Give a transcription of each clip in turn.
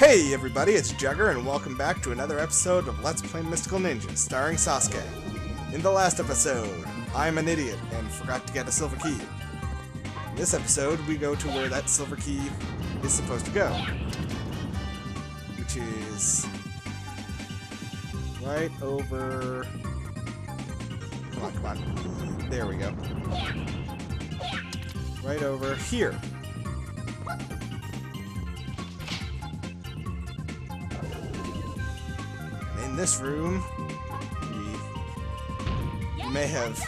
Hey everybody, it's Jugger, and welcome back to another episode of Let's Play Mystical Ninja, starring Sasuke. In the last episode, I'm an idiot and forgot to get a silver key. In this episode, we go to where that silver key is supposed to go. Which is... right over... Come on. There we go. Right over here. In this room, we may have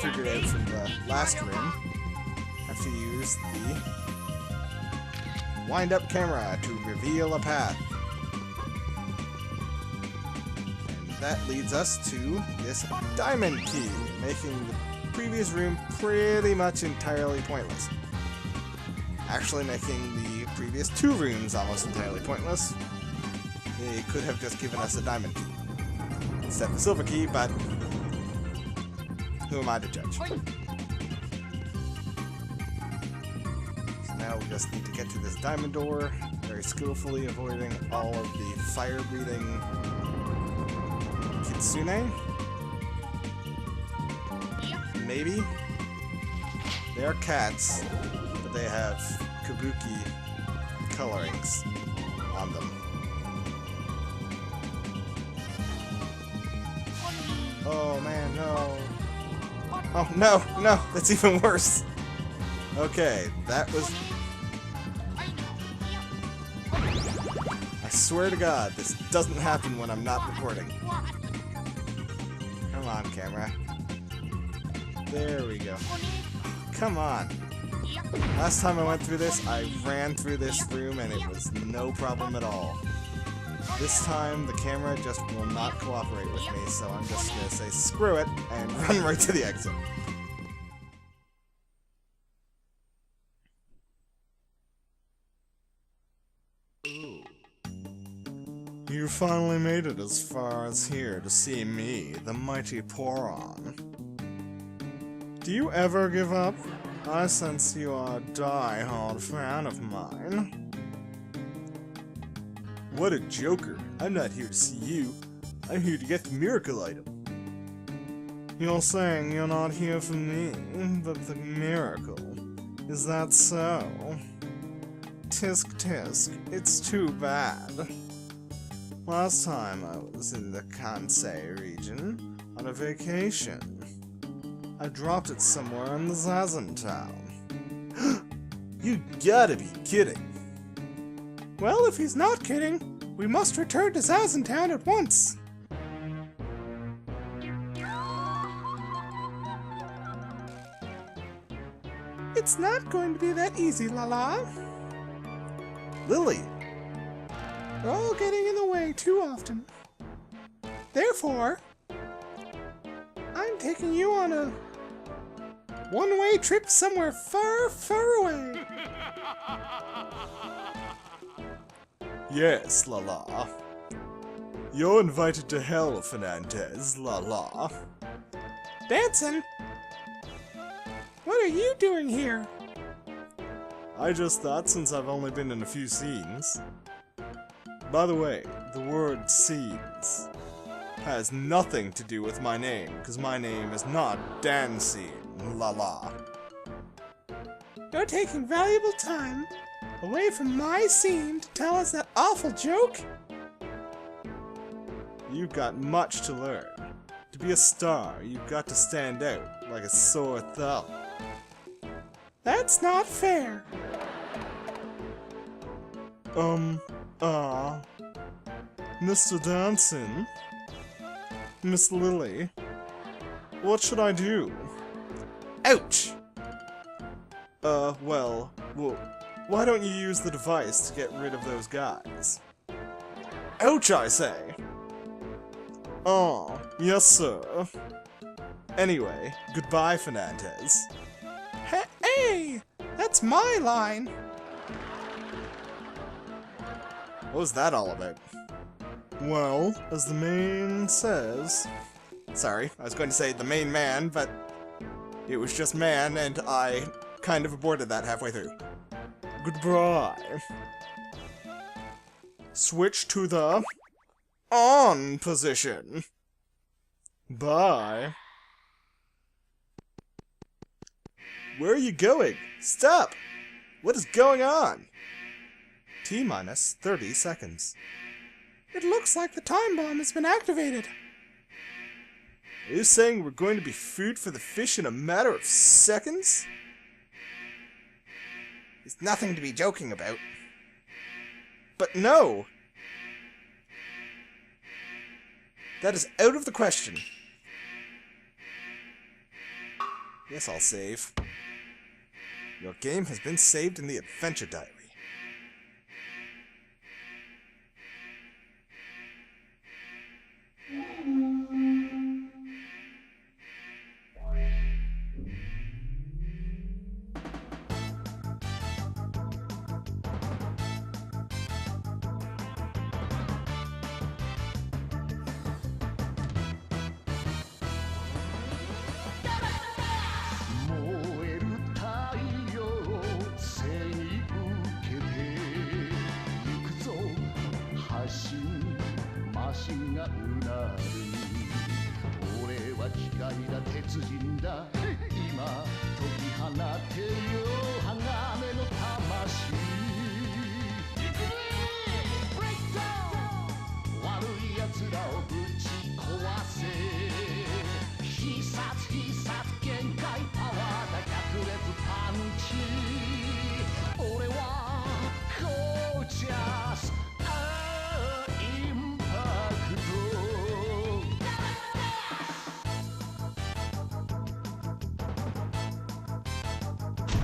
figured out from the last room, have to use the wind-up camera to reveal a path. And that leads us to this diamond key, making the previous room pretty much entirely pointless. Actually making the previous two rooms almost entirely pointless. They could have just given us a diamond key instead of a silver key, but who am I to judge? So now we just need to get to this diamond door, very skillfully avoiding all of the fire-breathing kitsune. Maybe? They are cats, but they have kabuki colorings on them. Oh man, no. Oh no, no, that's even worse. Okay, that was... I swear to God, this doesn't happen when I'm not recording. Come on, camera. There we go. Come on. Last time I went through this, I ran through this room and it was no problem at all. This time, the camera just will not cooperate with me, so I'm just going to say screw it and run right to the exit. Ooh. You finally made it as far as here to see me, the mighty Poron. Do you ever give up? I sense you are a die-hard fan of mine. What a joker. I'm not here to see you. I'm here to get the miracle item. You're saying you're not here for me, but the miracle. Is that so? Tisk tisk, it's too bad. Last time I was in the Kansai region on a vacation. I dropped it somewhere in the Zazen town. You gotta be kidding. Well, if he's not kidding, we must return to Zazen town at once. It's not going to be that easy, Lala. Lily. You're all getting in the way too often. Therefore, I'm taking you on a one-way trip somewhere far, far away. Yes, Lala. You're invited to hell, Fernandez, Lala. Dancing? What are you doing here? I just thought since I've only been in a few scenes. By the way, the word scenes has nothing to do with my name, because my name is not Dancing, Lala. You're taking valuable time away from my scene to tell us that awful joke? You've got much to learn. To be a star, you've got to stand out like a sore thumb. That's not fair. Mr. Dancing? Miss Lily? What should I do? Ouch! Well, why don't you use the device to get rid of those guys? Ouch, I say! Oh, yes, sir. Anyway, goodbye, Fernandez. Hey! That's my line! What was that all about? Well, as the main says... Sorry, I was going to say the main man, but it was just man, and I kind of aborted that halfway through. Goodbye. Switch to the on position. Bye. Where are you going? Stop! What is going on? T-minus 30 seconds. It looks like the time bomb has been activated. Are you saying we're going to be food for the fish in a matter of seconds? It's nothing to be joking about. But no! That is out of the question. Yes, I'll save. Your game has been saved in the Adventure Diary.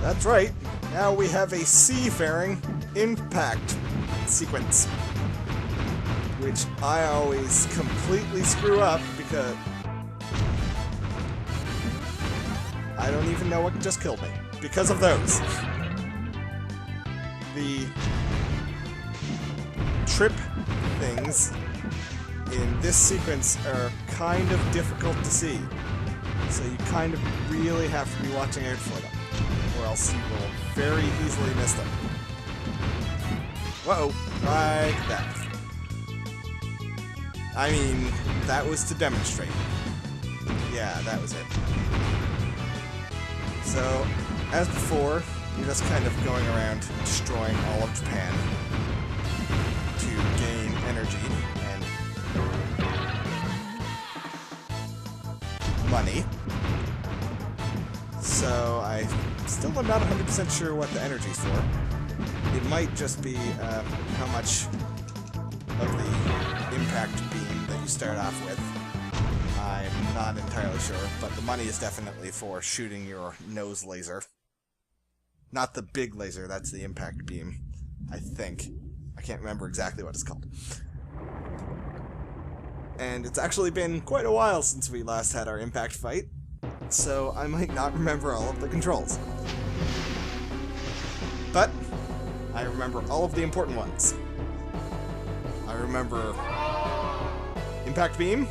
That's right. Now we have a seafaring impact sequence, which I always completely screw up because I don't even know what just killed me because of those. The trip things in this sequence are kind of difficult to see, so you kind of really have to be watching out for them, or else you will very easily miss them. Whoa, like that. I mean, that was to demonstrate. Yeah, that was it. So, as before, you're just kind of going around destroying all of Japan to gain energy and money. So, I still am not 100% sure what the energy's for. It might just be how much of the impact beam that you start off with. I'm not entirely sure, but the money is definitely for shooting your nose laser. Not the big laser, that's the impact beam, I think. I can't remember exactly what it's called. And it's actually been quite a while since we last had our impact fight, so I might not remember all of the controls. But I remember all of the important ones. I remember impact beam,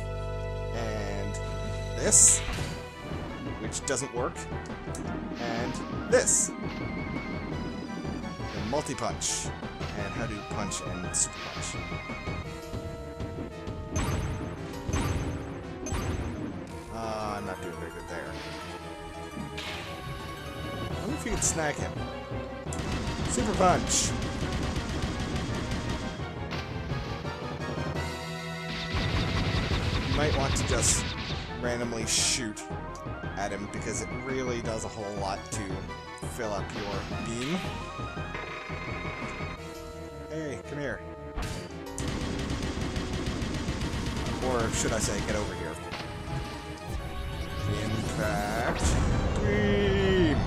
and this, which doesn't work, and this, the multi-punch, and how to punch and super punch. I'm not doing very good there. I wonder if you could snag him. Super punch! You might want to just randomly shoot at him because it really does a whole lot to fill up your beam. Hey, come here. Or should I say, get over here. Impact beam!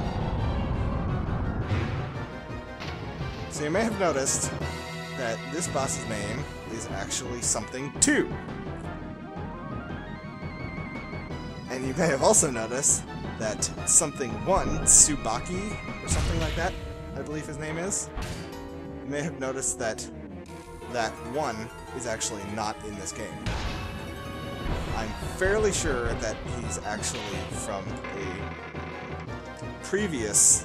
So you may have noticed that this boss's name is actually something 2. And you may have also noticed that something 1, Tsubaki, or something like that, I believe his name is, you may have noticed that that 1 is actually not in this game. I'm fairly sure that he's actually from a previous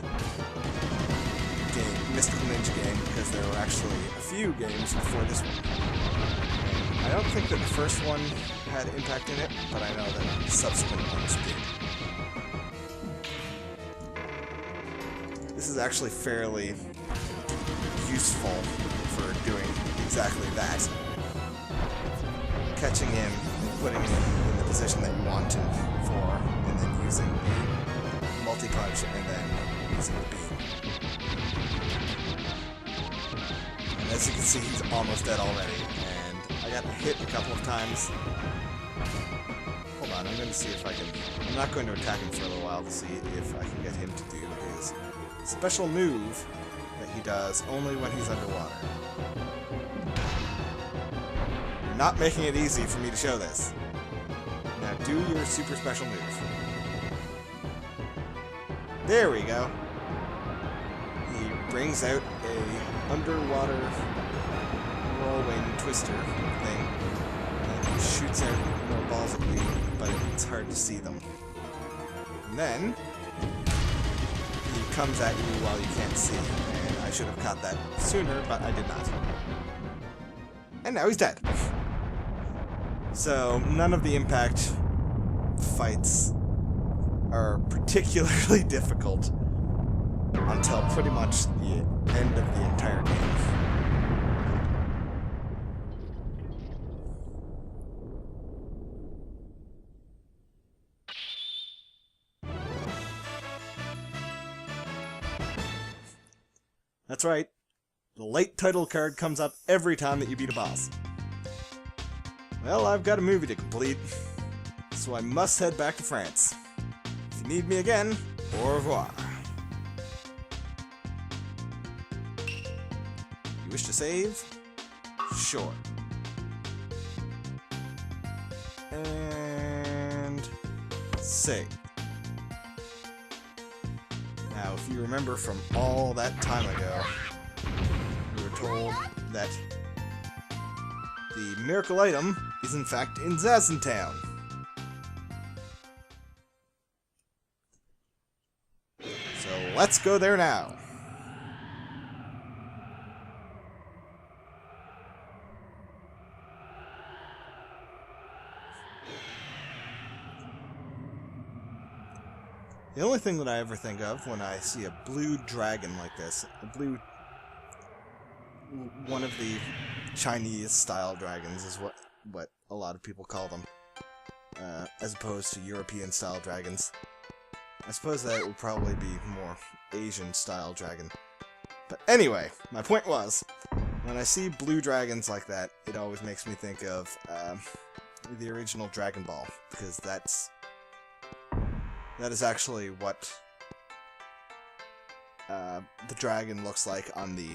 game, Mystical Ninja game because there were actually a few games before this one. And I don't think that the first one had impact in it, but I know that subsequent ones did. This is actually fairly useful for doing exactly that. Catching him and putting him in the position that you want him for, and then using a multi-punch and then using a beam. And as you can see, he's almost dead already, and I got hit a couple of times. Hold on, I'm going to see if I can... I'm not going to attack him for a little while to see if I can get him to do his special move that he does only when he's underwater. You're not making it easy for me to show this. Now do your super special move. There we go. He brings out a underwater whirlwind twister thing, and he shoots out more balls at you, but it's hard to see them. And then he comes at you while you can't see, and I should have caught that sooner, but I did not. And now he's dead. So none of the impact fights are particularly difficult until pretty much the end of the entire game. That's right. The late title card comes up every time that you beat a boss. Well, I've got a movie to complete, so I must head back to France. If you need me again, au revoir. You wish to save? Sure. And... save. Now, if you remember from all that time ago, we were told that the miracle item is in fact in Zazentown. So let's go there now. The only thing that I ever think of when I see a blue dragon like this, one of the Chinese-style dragons is what a lot of people call them, as opposed to European-style dragons. I suppose that it would probably be more Asian-style dragon. But anyway, my point was, when I see blue dragons like that, it always makes me think of the original Dragon Ball, because that is actually what the dragon looks like on the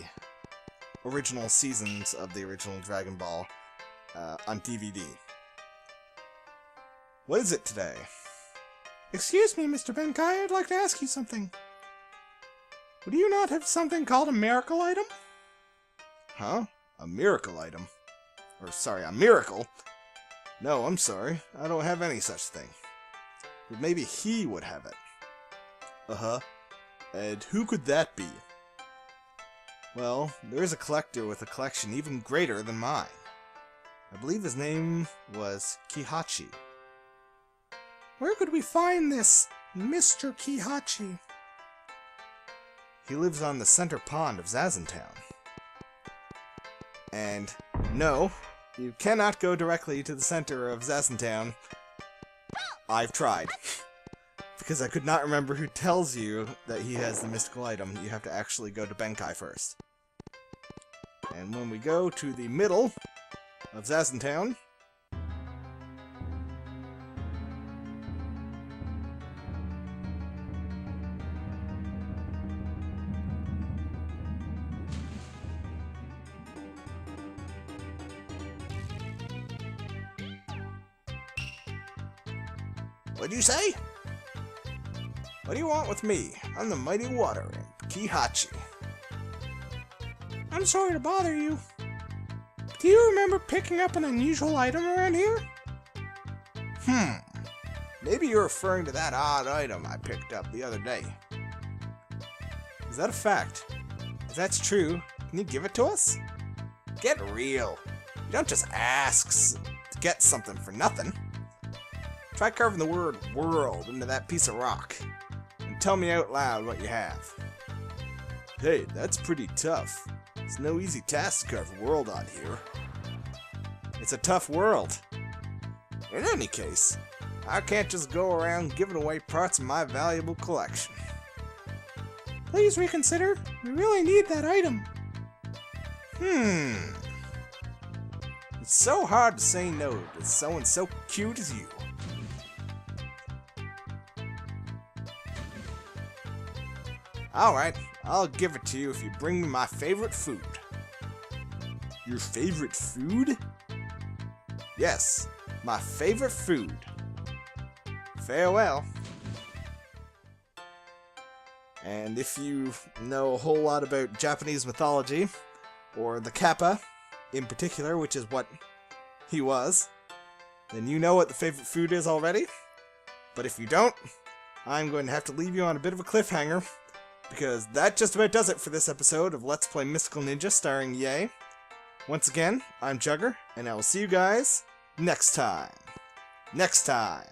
original seasons of the original Dragon Ball on DVD. What is it today? Excuse me, Mr. Benkai, I'd like to ask you something. Would you not have something called a miracle item? Huh? A miracle item? Or, sorry, a miracle? No, I'm sorry. I don't have any such thing. But maybe he would have it. Uh-huh. And who could that be? Well, there is a collector with a collection even greater than mine. I believe his name was Kihachi. Where could we find this Mr. Kihachi? He lives on the center pond of Zazentown. And no, you cannot go directly to the center of Zazentown. I've tried. Because I could not remember who tells you that he has the mystical item. You have to actually go to Benkai first. And when we go to the middle of Zazentown, what'd you say? What do you want with me? I'm the mighty water imp, Kihachi. I'm sorry to bother you. Do you remember picking up an unusual item around here? Maybe you're referring to that odd item I picked up the other day. Is that a fact? If that's true, can you give it to us? Get real. You don't just ask to get something for nothing. Try carving the word world into that piece of rock, and tell me out loud what you have. Hey, that's pretty tough. It's no easy task to carve a world on here. It's a tough world. In any case, I can't just go around giving away parts of my valuable collection. Please reconsider. We really need that item. It's so hard to say no to someone so cute as you. Alright, I'll give it to you if you bring me my favorite food. Your favorite food? Yes, my favorite food. Farewell. And if you know a whole lot about Japanese mythology, or the Kappa in particular, which is what he was, then you know what the favorite food is already. But if you don't, I'm going to have to leave you on a bit of a cliffhanger, because that just about does it for this episode of Let's Play Mystical Ninja starring Ye. Once again, I'm Jugger, and I will see you guys next time. Next time.